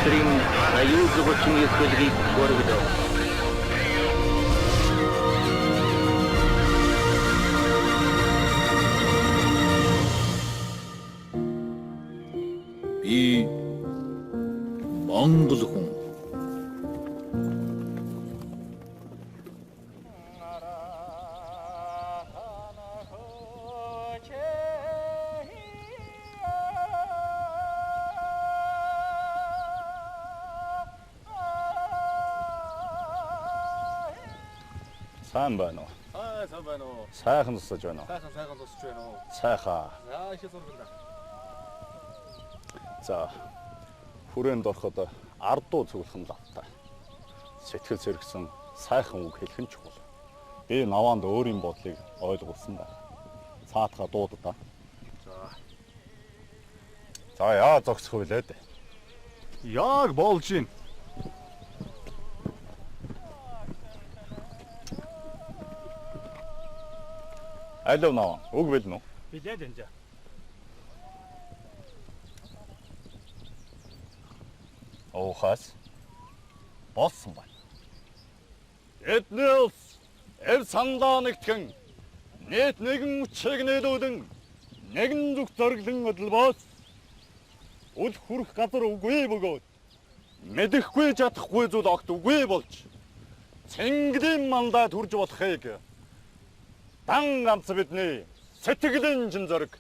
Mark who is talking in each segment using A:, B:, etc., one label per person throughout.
A: намтрын аюул зүйн эсвэлгийг өргөдөв.
B: Би Монгол хүн.
C: Сайн байна уу?
D: Сайн байна уу?
C: Сайхан тусаж байна уу?
D: Сайхан тусч байна уу?
C: Сайхаа.
D: За их сургана.
C: За. Хүрээнд ороход ардуу цуглах нь лавтай. Сэтгэл сэргсэн сайхан үг хэлэх нь чухал. Би наваанд өөрийн бодлыг ойлгуулсан байна. Цаатга дуудаа. За яа зогсох вэ дээ?
D: Яг болж байна.
C: Алуу наваа. Үг бэлнэ үү?
D: Билээд энэ.
C: Оохас. Болсон байна. Эднээс эв сандаа нэгтгэн нийт нэгэн үчиг нэлүүдэн нэгэн зүг зориглон өдлбос үл хүрэх газар үгүй бөгөөд мэдэхгүй чадахгүй зүйл огт үгүй болж цэнглийн мандаа төрж болохыг дан ганц бидний сэтгэлийн чин зориг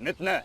C: мэднэ.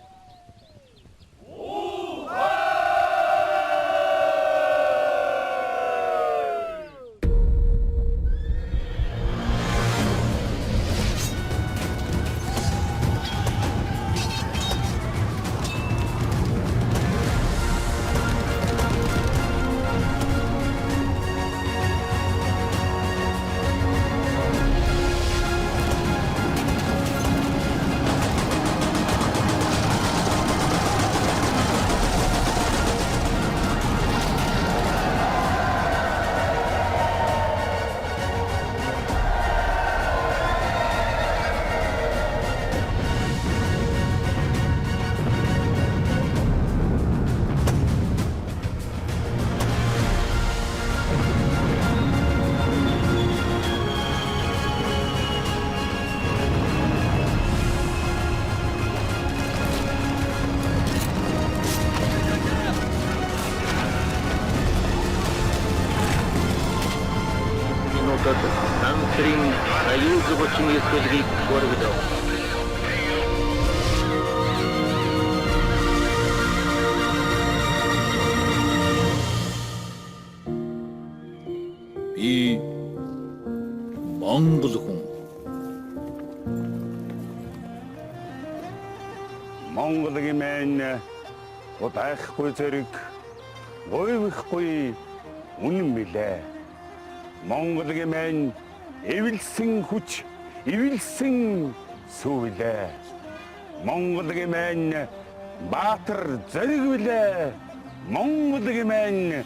A: намтрын аюул зүйн эсвэлгийг өргөдөв.
B: Би Монгол хүн.
C: Монголын мэн удахгүй зэрэг гойвхгүй үнэн билээ. Монголын мэн эвэлсэн хүч, эвэлсэн сүүлээ. Монголын мэн баатар зориг билээ. Монголын мэн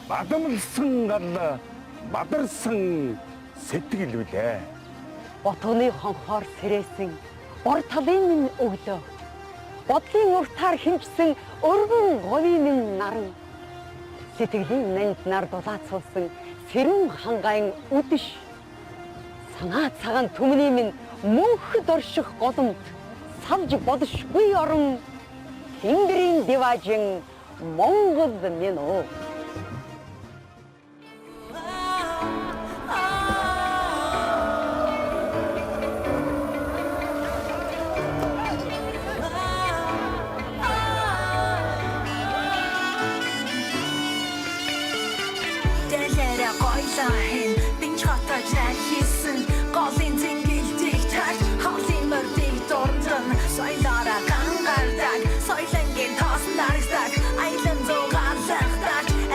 C: бадамлсан гал бадарсан сэтгэл билээ.
E: Ботгоны хонхоор сэрээсэн ор талын минь өглөө. Бодлын уртаар хэмжсэн өргөн говийн минь наран. Сэтгэлийн нанд нар дулаацуулсан сэрүүн хангайн үдэш. Санаа цагаан түмний минь мөнхөд орших голомт. Салж бодошгүй орон Тэнгэрийн диваажин Монгол минь оо.
F: Soylangin toosn daristag, aylin zoogaan sahdag.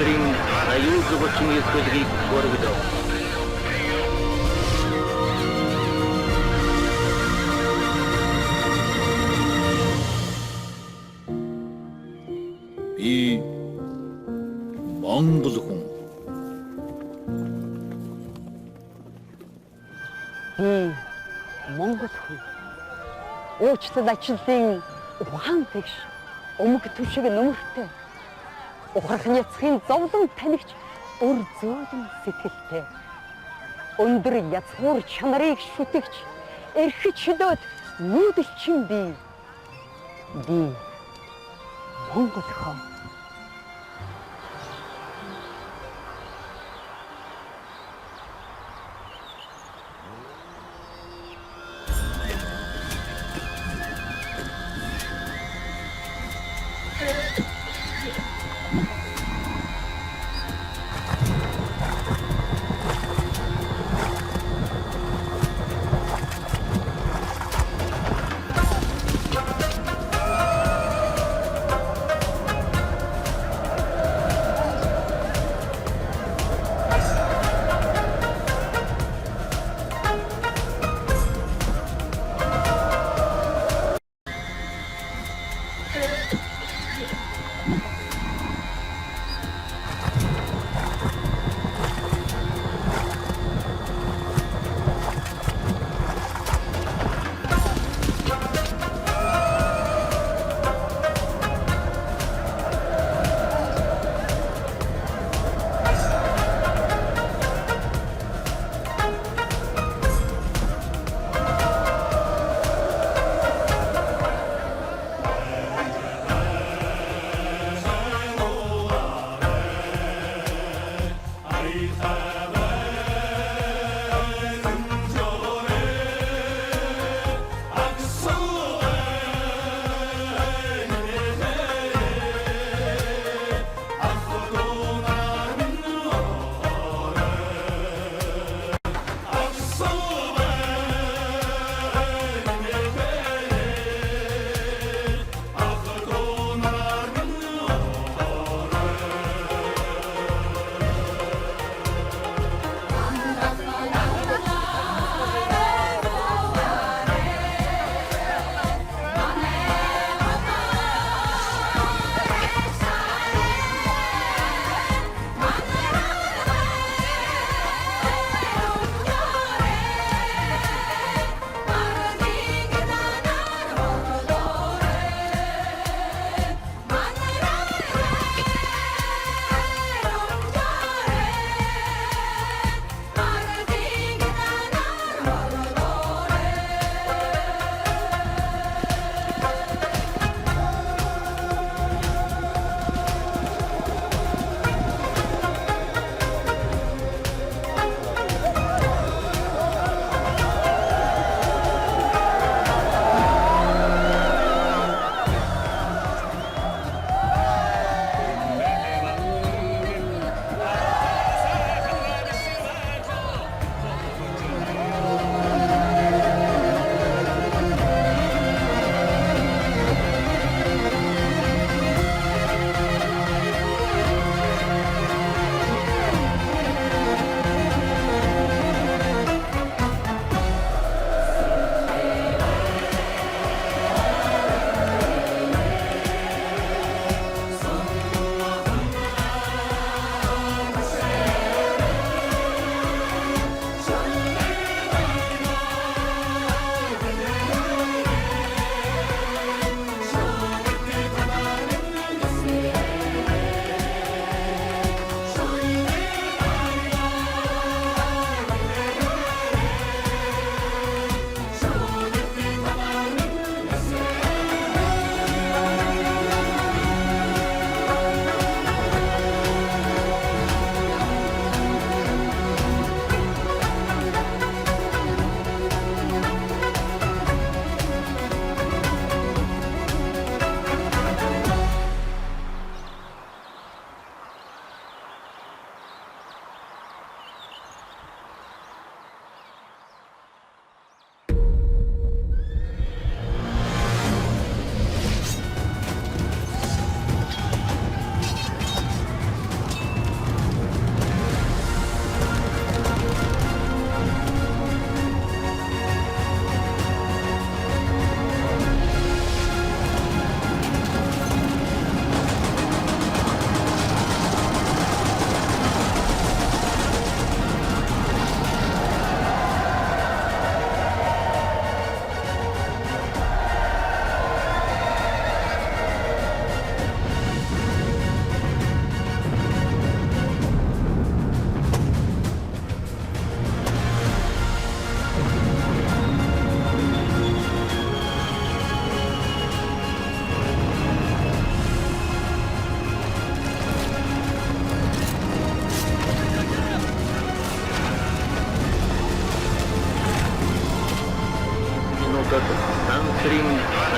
A: намтрын аюул зовчин эсгэлгийг өргөдөв.
B: Би Монгол хүн.
E: Би Монгол хүн. Уучлал ачлалын ухаан тэгш өмг түшиг нөмөртэй. Ухрах яцхийн зовлон танигч өр зөөлөн сэтгэлтэй. Өндөр язгуур чанарыг шүтэгч эрхэж хөдөөд нүүдэлчин би. Би Монгол хүн.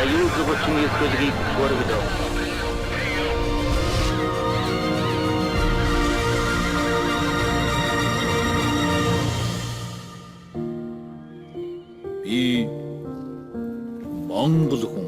A: союза Чингис көлгийг өргөдөв.
B: Би Монгол хүн.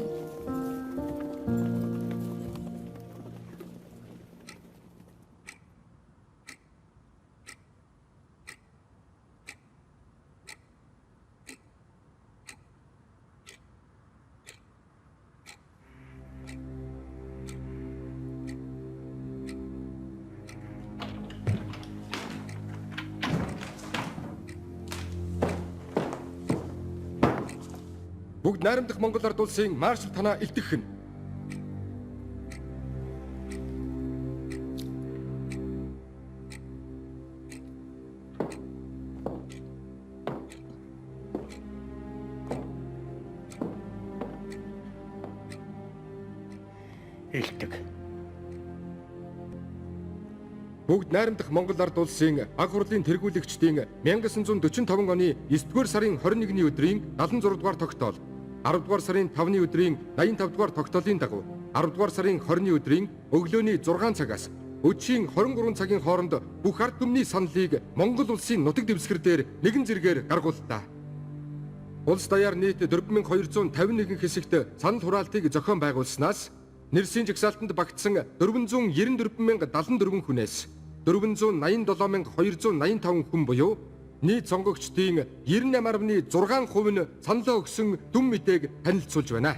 F: Бүгд найрамдах Монгол ард улсын маршал танаа илтгэх нь.
C: Илдэг.
F: Бүгд найрамдах Монгол ард улсын аг хурлын тэргүүлэгчдийн 1945 оны 9-р сарын 21-ний өдрийн 76 дугаар тогтоол, 10 дугаар сарын 5-ны өдрийн 85 дугаар тогтоолын дагуу 10 дугаар сарын 20-ны өдрийн өглөөний 6 цагаас өчийн 23 цагийн хооронд бүх ард түмний саналыг Монгол улсын нутаг дэвсгэр дээр нэгэн зэргээр гаргууллаа. Улс даяар нийт 4251 хэсэгт санал хураалтыг зохион байгуулснаас нэрсийн жагсаалтанд багтсан 494,074 хүнээс 487,285 хүн буюу нийт сонгогчдын 98.6% нь саналаа өгсөн дүн мэдээг танилцуулж байна.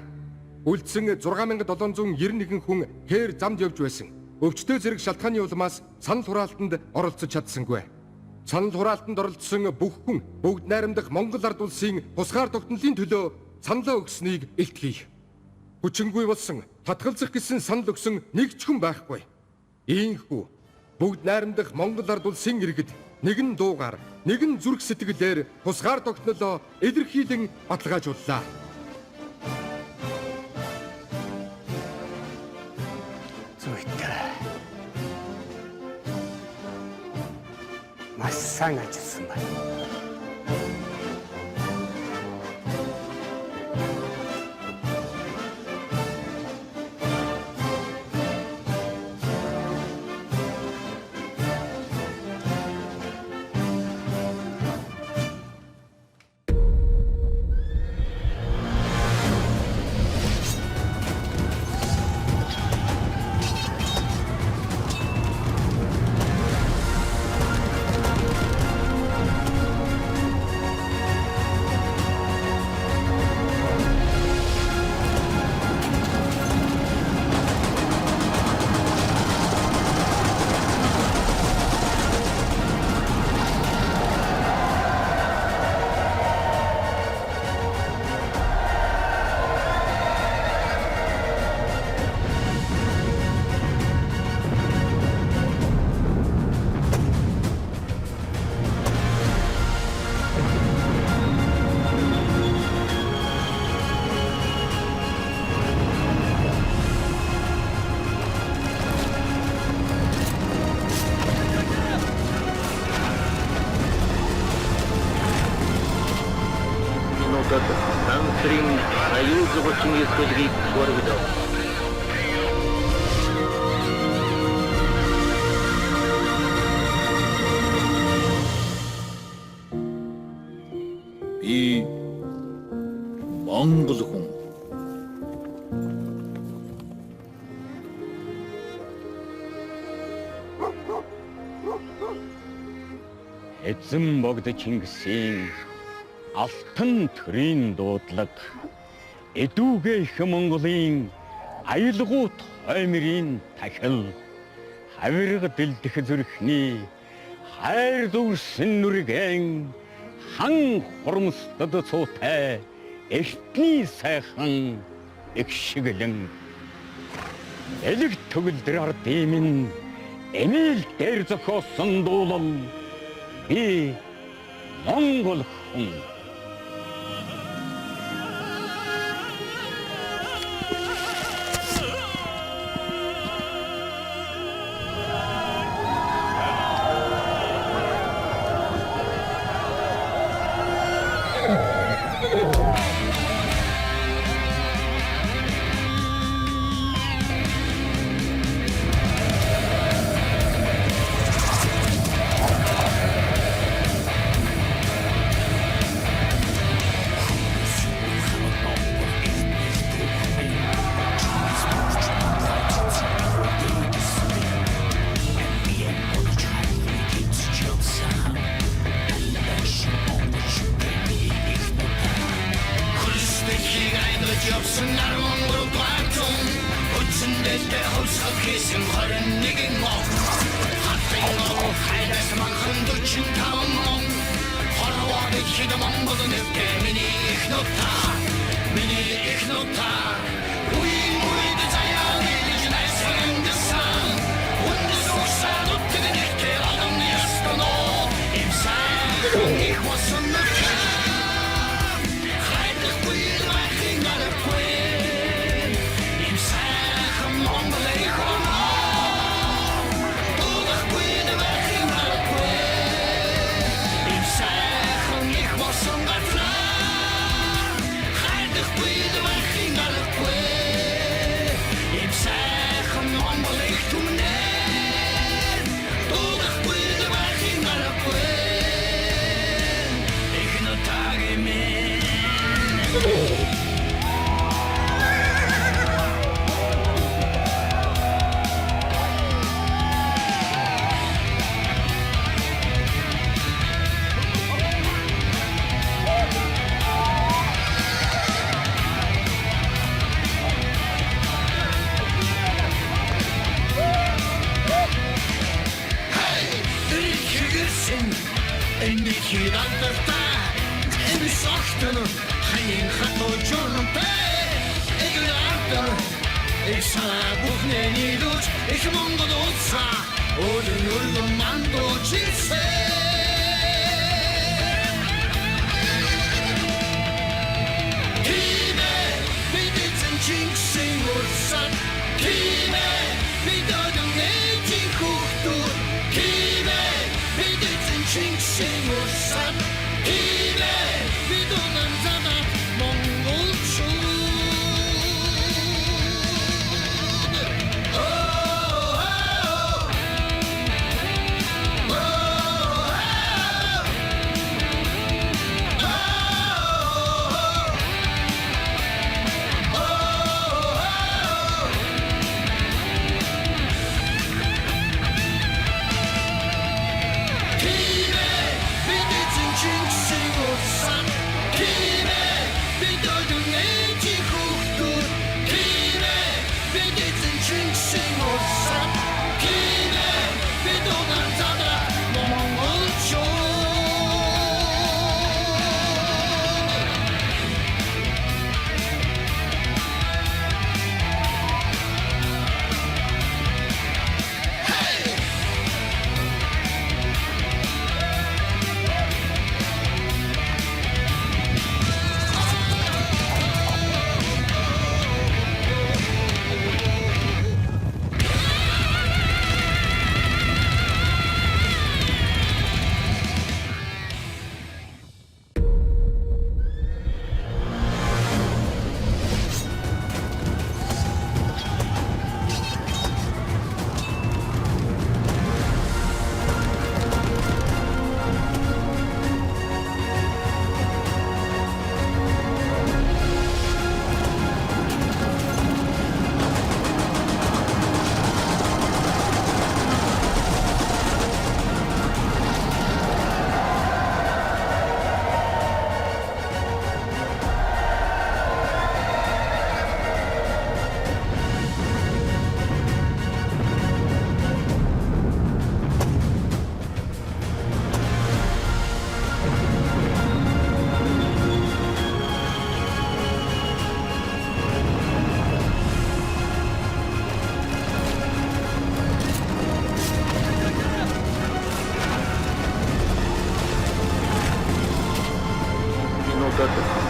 F: Үлдсэн 6,791 хүн хээр замд явж байсан. Өвчтөө зэрэг шалтгааны улмаас санал хураалтанд оролцож чадсангүй. Санал хураалтанд оролцсон бүх хүн бүгд найрамдах Монгол ард улсын тусгаар тогтнолын төлөө саналаа өгснийг илтгэе. Хүчингүй болсон татгалзах гэсэн санал өгсөн нэг ч хүн байхгүй. Ийхүү бүгд найрамдах Монгол ард улсын иргэд нэгэн дуугаар, нэгэн зүрх сэтгэлээр тусгаар тогтнолоо илэрхийлэн баталгаажууллаа.
C: Зүйтэй. Маш сайн ажилласан байна.
A: Сансрын союза Чингис көлгийг өргөдөв.
B: Би Монгол хүн.
C: Эзэн богд Чингисийн алтан төрийн дуудлага эдүүгээ их Монголын аялгуут хоймрын тахил хавирга дэлдэх зүрхний хайр дүүрсэн нүргэн хан хурамстад цуутай эртний сайхан эгшиглэн элэг төгөлдөр ардын минь эмээл дээр зохиосон дуулал би Монгол хүн.
B: Утсан 13 дугаар утсан дэжтэй хөвсгөх хийсэн 21 мог хатын мог хайдас манхан 45 мог хорвоод хэд Монгол нэртэй миний их нутаа уйд заяа гэж найсандсан үндэс усаад үтгэнэхтэй адам ястано имсан их болсон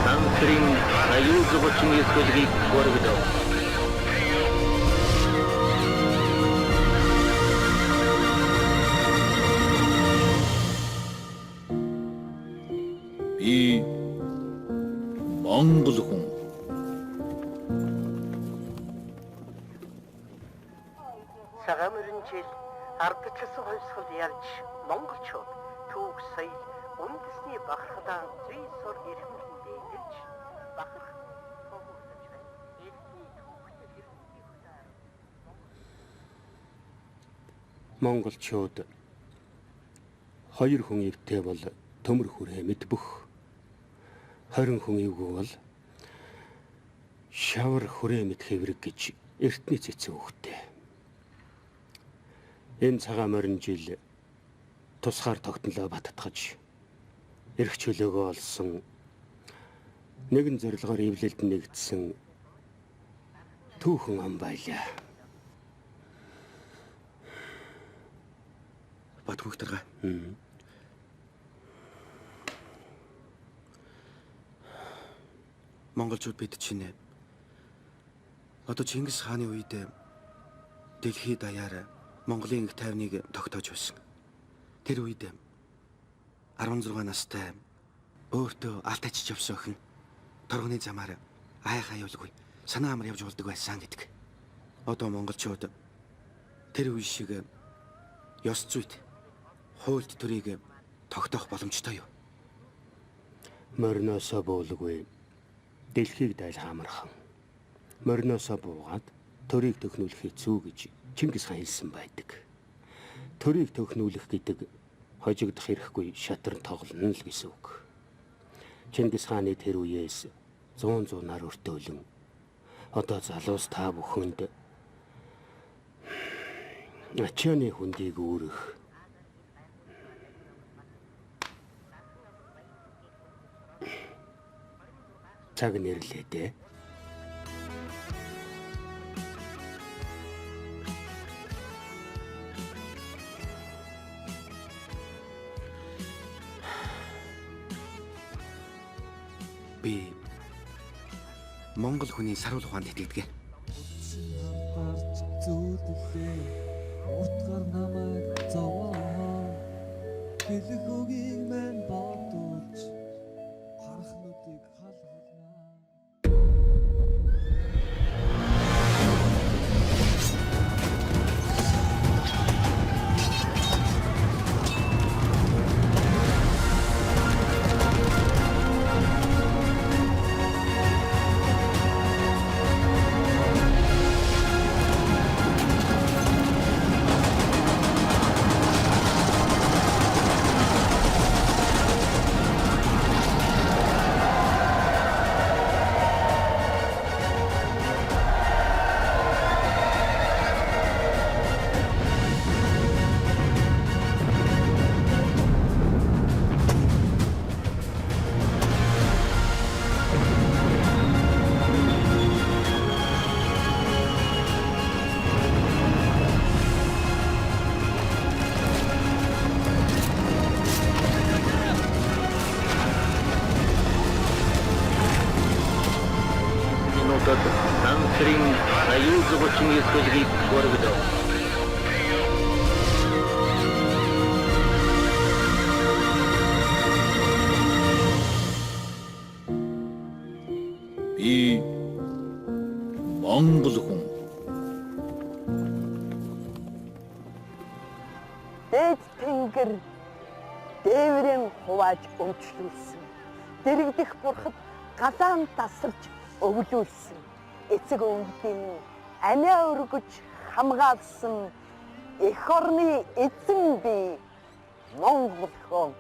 A: Санскрин союзов Чингисхөлгийг өргөдөв.
B: Би Монгол хүн.
G: Цагаан мөрөн жил ардчлсан хувьсгал ярьж монголчууд түүх соёл үндэсний бахархлаа зүй сур эрхэмлэн дээлж бахарх тогтолж байна. Элхий түүхтэй хэрэгний хөтөр
H: монголчууд хоёр хүн ивтэй бол төмөр хүрээ мэд бүх 20 хүн ивгүй бол Шавар хүрээ мэд хэврэг гэж эртний цэцэн хөхтэй. Энэ цагаан морин жил тусгаар тогтнолоо баттгаж эрх чөлөөгөө олсон нэгэн зорилгоор эвлэлд нэгдсэн түүхэн ам байлаа.
I: Бат хүүхдэрга. Монголчууд бид чинь одоо Чингис хааны үед дэлхийд даяар Монголын их тайвныг тогтоож байсан. Тэр үед 16 настай өөртөө алтайчж явсан охин торгоны замаар айх аюулгүй санаа амар явж болдог байсан гэдэг. Одоо монголчууд тэр үе шиг ёс зүйд хуульд төрийг тогтоох боломжтой юу?
H: Мориноосоо буулгүй дэлхийг дайлах амархан. Мориноосоо буугаад төрийг төхнүүлэхий зүү гэж Чингис хаан хэлсэн байдаг. Төрийг төхнүүлэх гэдэг хожигдох хэрэггүй шатран тоглоно л гэсэн үг. Чингис хааны тэр үеэс 100 нар өртөөлөн одоо залуус та бүхэнд ачааны хүндийг үүрэх цаг нэрлээ дээ.
I: Би Монгол хүний саруул ухаанд итгэдэг.
J: Утгаар намайг зовоо хэлэх үгийг мэн бодож харахнуудыг халахна.
A: Санкрин союзного Чингисхана городов.
C: Би Монгол хүн.
E: Дээд тэнгэр дээврэн хувааж өмчлүүлсэн. Дэрэгдэх бурхад галаан тасарч өвлүүлсэн. Эцэг өвгдийн амиа өргөж хамгаалсан эх орны эзэн би Монгол хүн.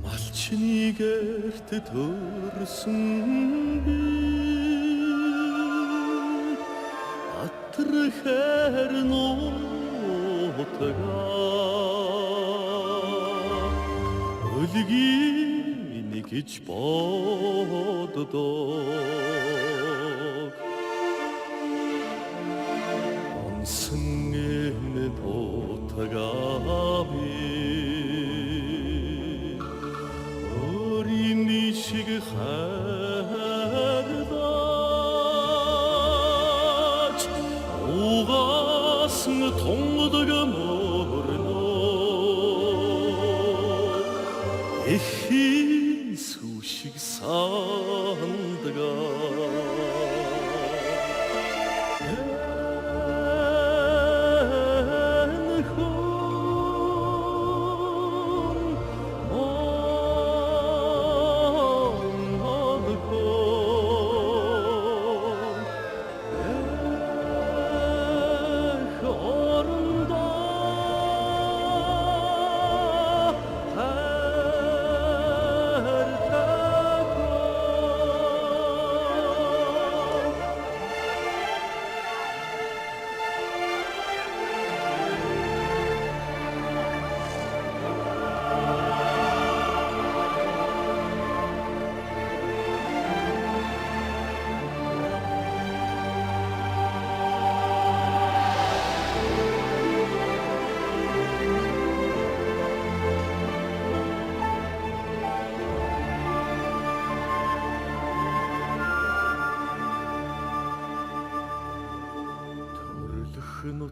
J: Малчны гэрт төрсөн би атрахэр нутгаа өлгийн гэж боддог онсон энэ нутгаа шиг хайрдаж Алтага морно Эхийн сүшиг сандгаа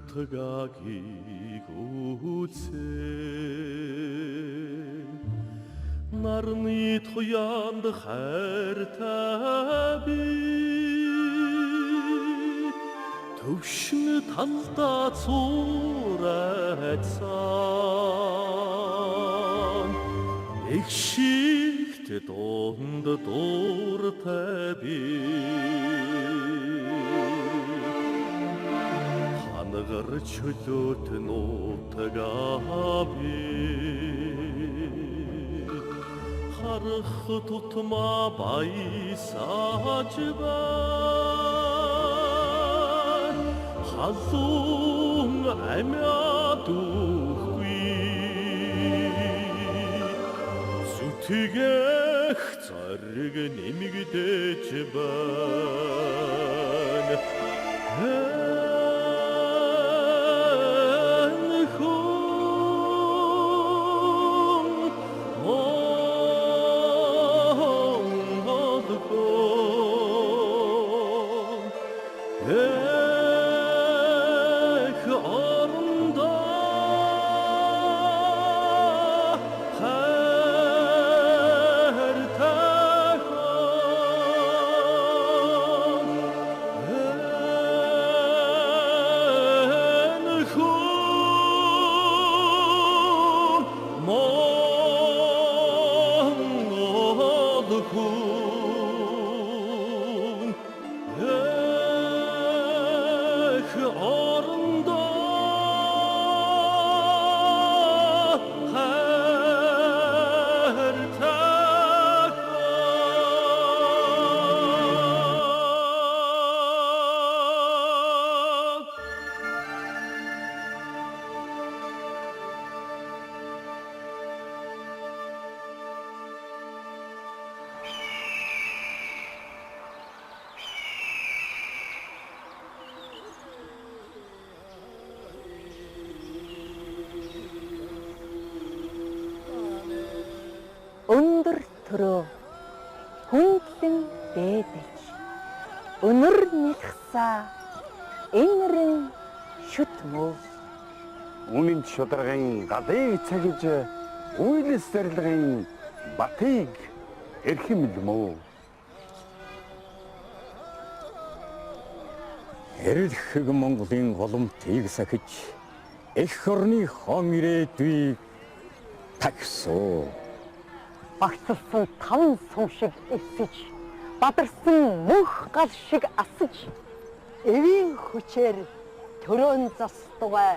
J: нутгагийг үзээ нарны туянд хайртай би төвшин талдаа цурайцсан их шигт донд дууртай би Гарч хөлөөт нутгаа би харах тутмаа баясаж бай хазун амиадухгүй зүтгэх зариг нэмэгдэж байна
E: Өндөр төрөө хүндлэн дээдэж өнөр нэлхсаа энэрэн шүт мөө
C: Үнэн шударгын галыг цагиж үйлс зарилгын батыг эрхэмлмөө. Эрэлхэг Монголын голомтыг сахиж эх орны хон ирээдүйг тагсуу.
E: багцсан таван сум шиг эсэж бадарсан мөнх гал шиг асаж эвийн хүчээр төрөөн застугай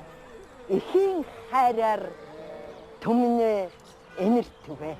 E: эхийн хайраар түмнэ энэртвэ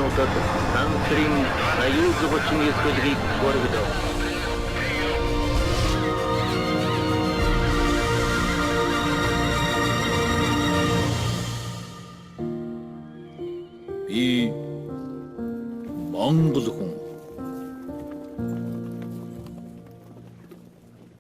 A: улсуудад сансрын союз 39 хөлгийг өргөдөв.
J: Би Монгол хүн